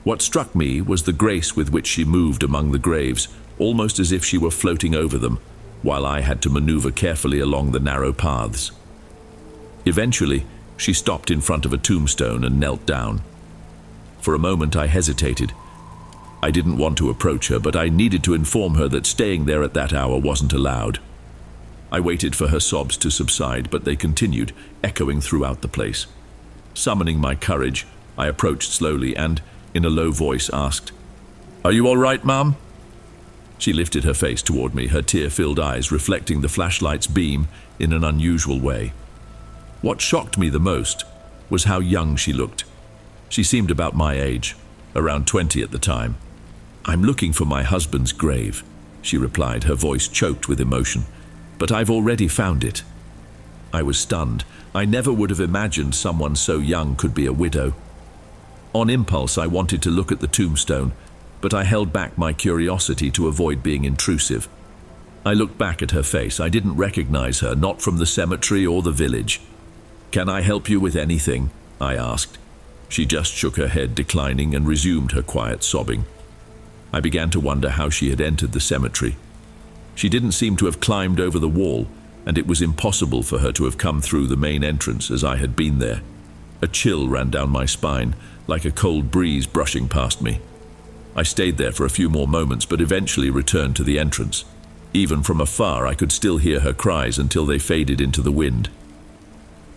What struck me was the grace with which she moved among the graves, almost as if she were floating over them, while I had to maneuver carefully along the narrow paths. Eventually, she stopped in front of a tombstone and knelt down. For a moment I hesitated. I didn't want to approach her, but I needed to inform her that staying there at that hour wasn't allowed. I waited for her sobs to subside, but they continued, echoing throughout the place. Summoning my courage, I approached slowly and, in a low voice, asked, "Are you all right, Mum?" She lifted her face toward me, her tear-filled eyes reflecting the flashlight's beam in an unusual way. What shocked me the most was how young she looked. She seemed about my age, around 20 at the time. "I'm looking for my husband's grave," she replied, her voice choked with emotion. "But I've already found it." I was stunned. I never would have imagined someone so young could be a widow. On impulse, I wanted to look at the tombstone, but I held back my curiosity to avoid being intrusive. I looked back at her face. I didn't recognize her, not from the cemetery or the village. "Can I help you with anything?" I asked. She just shook her head, declining, and resumed her quiet sobbing. I began to wonder how she had entered the cemetery. She didn't seem to have climbed over the wall, and it was impossible for her to have come through the main entrance as I had been there. A chill ran down my spine, like a cold breeze brushing past me. I stayed there for a few more moments, but eventually returned to the entrance. Even from afar, I could still hear her cries until they faded into the wind.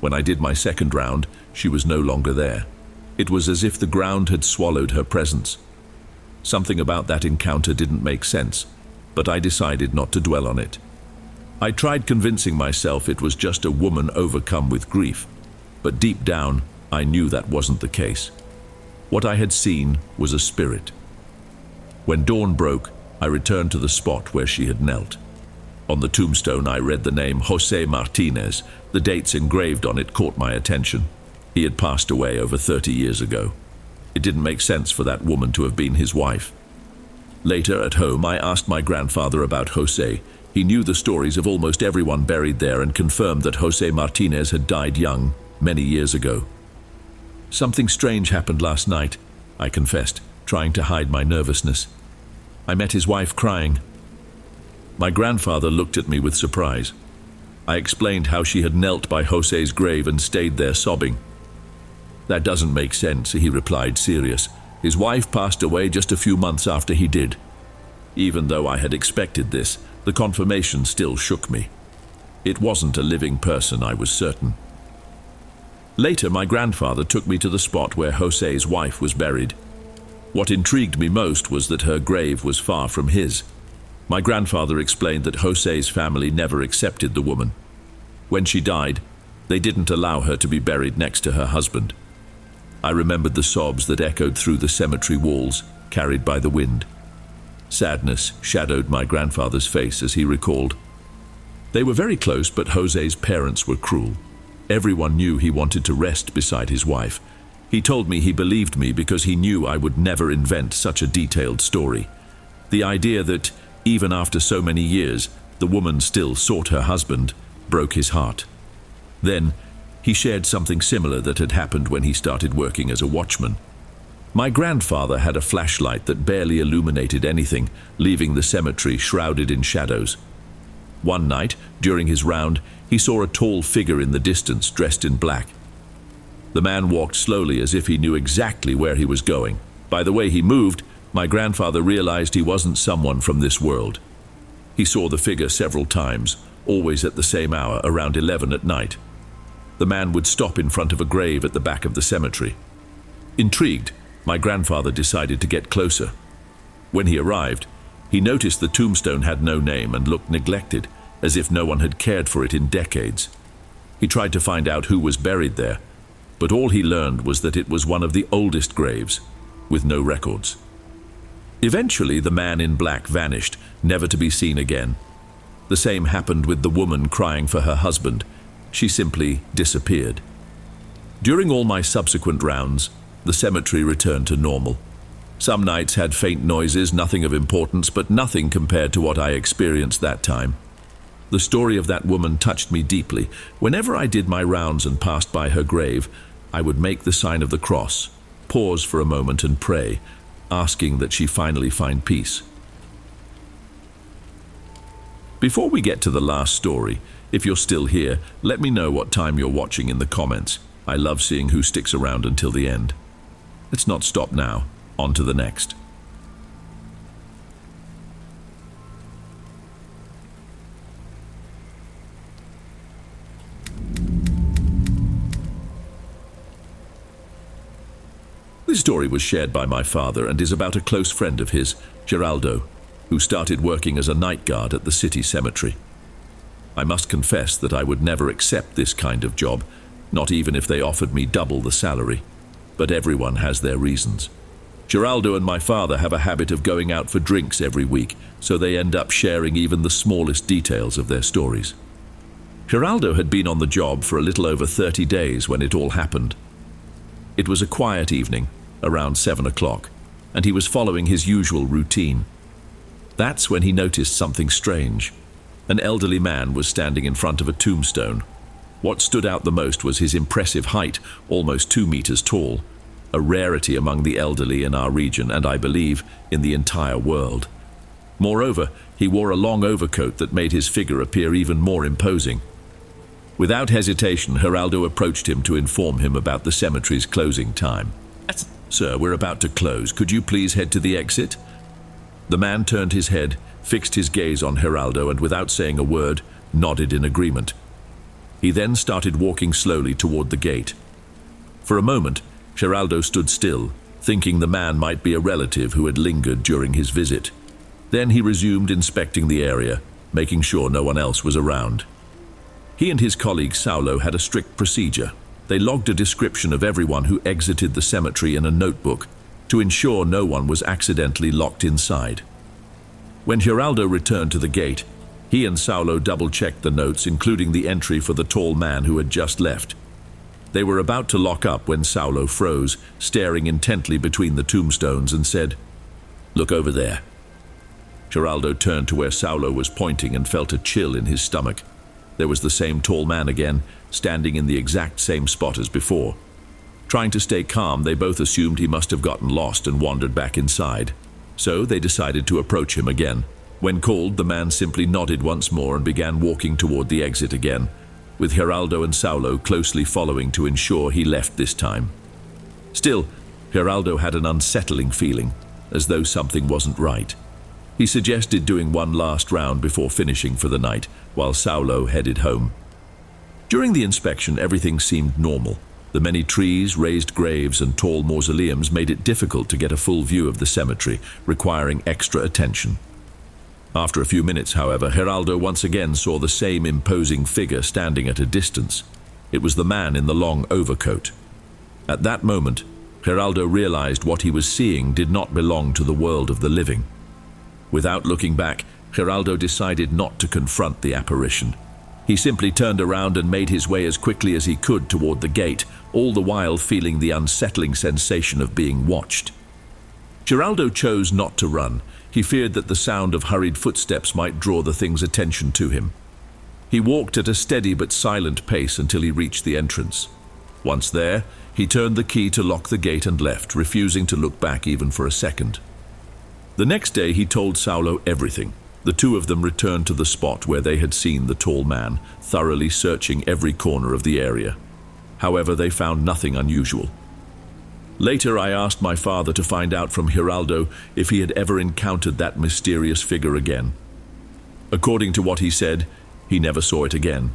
When I did my second round, she was no longer there. It was as if the ground had swallowed her presence. Something about that encounter didn't make sense, but I decided not to dwell on it. I tried convincing myself it was just a woman overcome with grief, but deep down, I knew that wasn't the case. What I had seen was a spirit. When dawn broke, I returned to the spot where she had knelt. On the tombstone, I read the name José Martinez. The dates engraved on it caught my attention. He had passed away over 30 years ago. It didn't make sense for that woman to have been his wife. Later, at home, I asked my grandfather about José. He knew the stories of almost everyone buried there and confirmed that José Martinez had died young, many years ago. "Something strange happened last night," I confessed, trying to hide my nervousness. "I met his wife crying." My grandfather looked at me with surprise. I explained how she had knelt by José's grave and stayed there sobbing. "That doesn't make sense," he replied, serious. "His wife passed away just a few months after he did." Even though I had expected this, the confirmation still shook me. It wasn't a living person, I was certain. Later, my grandfather took me to the spot where José's wife was buried. What intrigued me most was that her grave was far from his. My grandfather explained that José's family never accepted the woman. When she died, they didn't allow her to be buried next to her husband. I remembered the sobs that echoed through the cemetery walls, carried by the wind. Sadness shadowed my grandfather's face as he recalled. They were very close, but José's parents were cruel. Everyone knew he wanted to rest beside his wife. He told me he believed me because he knew I would never invent such a detailed story. The idea that, even after so many years, the woman still sought her husband broke his heart. Then, he shared something similar that had happened when he started working as a watchman. My grandfather had a flashlight that barely illuminated anything, leaving the cemetery shrouded in shadows. One night, during his round, he saw a tall figure in the distance dressed in black. The man walked slowly as if he knew exactly where he was going. By the way he moved, my grandfather realized he wasn't someone from this world. He saw the figure several times, always at the same hour, around 11 at night. The man would stop in front of a grave at the back of the cemetery. Intrigued, my grandfather decided to get closer. When he arrived, he noticed the tombstone had no name and looked neglected, as if no one had cared for it in decades. He tried to find out who was buried there, but all he learned was that it was one of the oldest graves, with no records. Eventually, the man in black vanished, never to be seen again. The same happened with the woman crying for her husband. She simply disappeared. During all my subsequent rounds, the cemetery returned to normal. Some nights had faint noises, nothing of importance, but nothing compared to what I experienced that time. The story of that woman touched me deeply. Whenever I did my rounds and passed by her grave, I would make the sign of the cross, pause for a moment and pray, asking that she finally find peace. Before we get to the last story, if you're still here, let me know what time you're watching in the comments. I love seeing who sticks around until the end. Let's not stop now. On to the next. This story was shared by my father and is about a close friend of his, Geraldo, who started working as a night guard at the city cemetery. I must confess that I would never accept this kind of job, not even if they offered me double the salary. But everyone has their reasons. Geraldo and my father have a habit of going out for drinks every week, so they end up sharing even the smallest details of their stories. Geraldo had been on the job for a little over 30 days when it all happened. It was a quiet evening, around 7 o'clock, and he was following his usual routine. That's when he noticed something strange. An elderly man was standing in front of a tombstone. What stood out the most was his impressive height, almost 2 meters tall, a rarity among the elderly in our region and, I believe, in the entire world. Moreover, he wore a long overcoat that made his figure appear even more imposing. Without hesitation, Geraldo approached him to inform him about the cemetery's closing time. "Sir, we're about to close. Could you please head to the exit?" The man turned his head, fixed his gaze on Geraldo, and without saying a word, nodded in agreement. He then started walking slowly toward the gate. For a moment, Geraldo stood still, thinking the man might be a relative who had lingered during his visit. Then he resumed inspecting the area, making sure no one else was around. He and his colleague Saulo had a strict procedure. They logged a description of everyone who exited the cemetery in a notebook to ensure no one was accidentally locked inside. When Geraldo returned to the gate, he and Saulo double-checked the notes, including the entry for the tall man who had just left. They were about to lock up when Saulo froze, staring intently between the tombstones, and said, "Look over there." Geraldo turned to where Saulo was pointing and felt a chill in his stomach. There was the same tall man again, standing in the exact same spot as before. Trying to stay calm, they both assumed he must have gotten lost and wandered back inside. So they decided to approach him again. When called, the man simply nodded once more and began walking toward the exit again, with Geraldo and Saulo closely following to ensure he left this time. Still, Geraldo had an unsettling feeling, as though something wasn't right. He suggested doing one last round before finishing for the night, while Saulo headed home. During the inspection, everything seemed normal. The many trees, raised graves, and tall mausoleums made it difficult to get a full view of the cemetery, requiring extra attention. After a few minutes, however, Geraldo once again saw the same imposing figure standing at a distance. It was the man in the long overcoat. At that moment, Geraldo realized what he was seeing did not belong to the world of the living. Without looking back, Geraldo decided not to confront the apparition. He simply turned around and made his way as quickly as he could toward the gate, all the while feeling the unsettling sensation of being watched. Geraldo chose not to run. He feared that the sound of hurried footsteps might draw the thing's attention to him. He walked at a steady but silent pace until he reached the entrance. Once there, he turned the key to lock the gate and left, refusing to look back even for a second. The next day he told Saulo everything. The two of them returned to the spot where they had seen the tall man, thoroughly searching every corner of the area. However, they found nothing unusual. Later, I asked my father to find out from Geraldo if he had ever encountered that mysterious figure again. According to what he said, he never saw it again.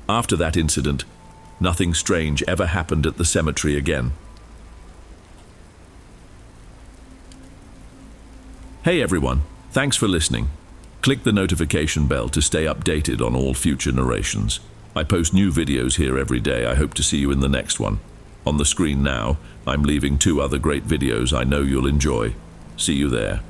After that incident, nothing strange ever happened at the cemetery again. Hey everyone, thanks for listening. Click the notification bell to stay updated on all future narrations. I post new videos here every day. I hope to see you in the next one. On the screen now, I'm leaving 2 other great videos I know you'll enjoy. See you there.